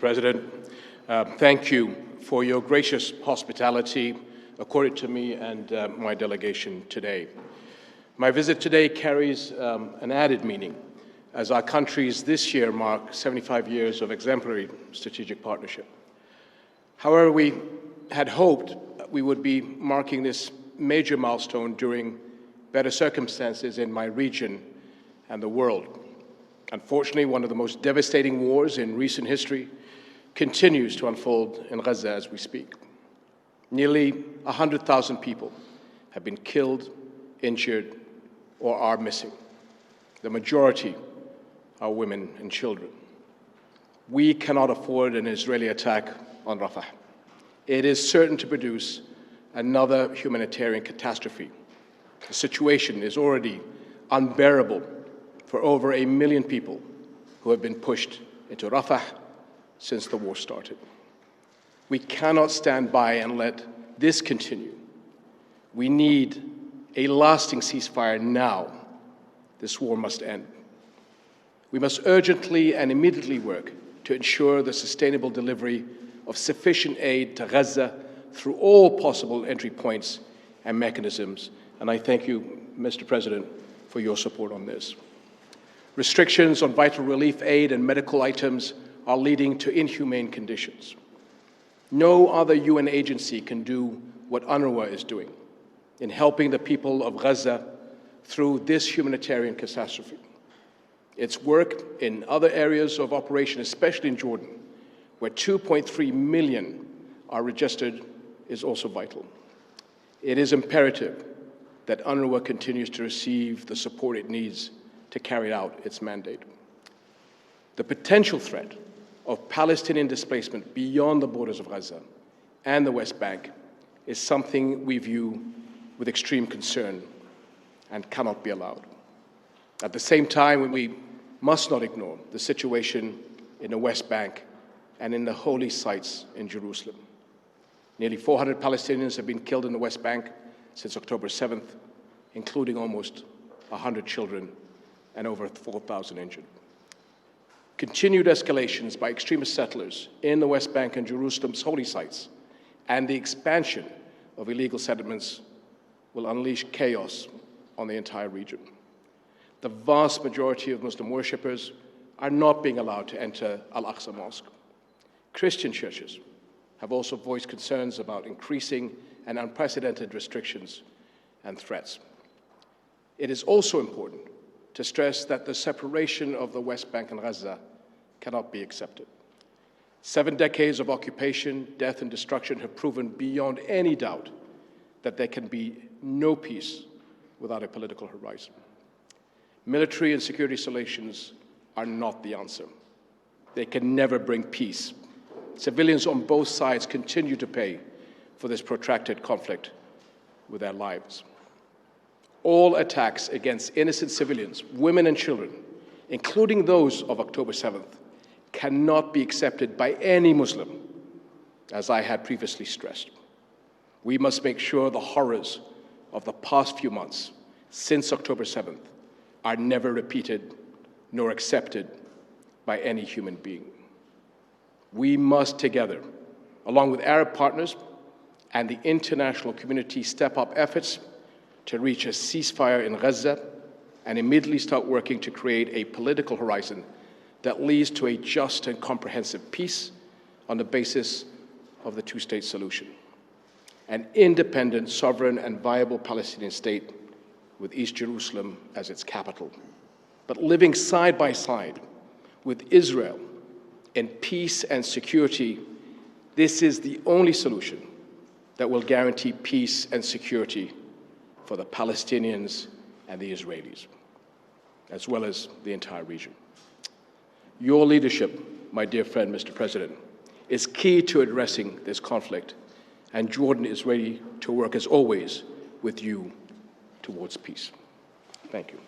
President, thank you for your gracious hospitality accorded to me and my delegation today. My visit today carries an added meaning as our countries this year mark 75 years of exemplary strategic partnership. However, we had hoped we would be marking this major milestone during better circumstances in my region and the world. Unfortunately, one of the most devastating wars in recent history continues to unfold in Gaza as we speak. Nearly 100,000 people have been killed, injured, or are missing. The majority are women and children. We cannot afford an Israeli attack on Rafah. It is certain to produce another humanitarian catastrophe. The situation is already unbearable for over 1 million people who have been pushed into Rafah since the war started. We cannot stand by and let this continue. We need a lasting ceasefire now. This war must end. We must urgently and immediately work to ensure the sustainable delivery of sufficient aid to Gaza through all possible entry points and mechanisms. And I thank you, Mr. President, for your support on this. Restrictions on vital relief aid and medical items are leading to inhumane conditions. No other UN agency can do what UNRWA is doing in helping the people of Gaza through this humanitarian catastrophe. Its work in other areas of operation, especially in Jordan, where 2.3 million are registered, is also vital. It is imperative that UNRWA continues to receive the support it needs to carry out its mandate. The potential threat of Palestinian displacement beyond the borders of Gaza and the West Bank is something we view with extreme concern and cannot be allowed. At the same time, we must not ignore the situation in the West Bank and in the holy sites in Jerusalem. Nearly 400 Palestinians have been killed in the West Bank since October 7th, including almost 100 children and over 4,000 injured. Continued escalations by extremist settlers in the West Bank and Jerusalem's holy sites and the expansion of illegal settlements will unleash chaos on the entire region. The vast majority of Muslim worshippers are not being allowed to enter Al-Aqsa Mosque. Christian churches have also voiced concerns about increasing and unprecedented restrictions and threats. It is also important to stress that the separation of the West Bank and Gaza cannot be accepted. 7 decades of occupation, death, and destruction have proven beyond any doubt that there can be no peace without a political horizon. Military and security solutions are not the answer. They can never bring peace. Civilians on both sides continue to pay for this protracted conflict with their lives. All attacks against innocent civilians, women and children, including those of October 7th, cannot be accepted by any Muslim, as I had previously stressed. We must make sure the horrors of the past few months, since October 7th, are never repeated nor accepted by any human being. We must together, along with Arab partners and the international community, step up efforts to reach a ceasefire in Gaza and immediately start working to create a political horizon that leads to a just and comprehensive peace on the basis of the two-state solution. An independent, sovereign, and viable Palestinian state with East Jerusalem as its capital, but living side by side with Israel in peace and security. This is the only solution that will guarantee peace and security for the Palestinians and the Israelis, as well as the entire region. Your leadership, my dear friend, Mr. President, is key to addressing this conflict, and Jordan is ready to work, as always, with you towards peace. Thank you.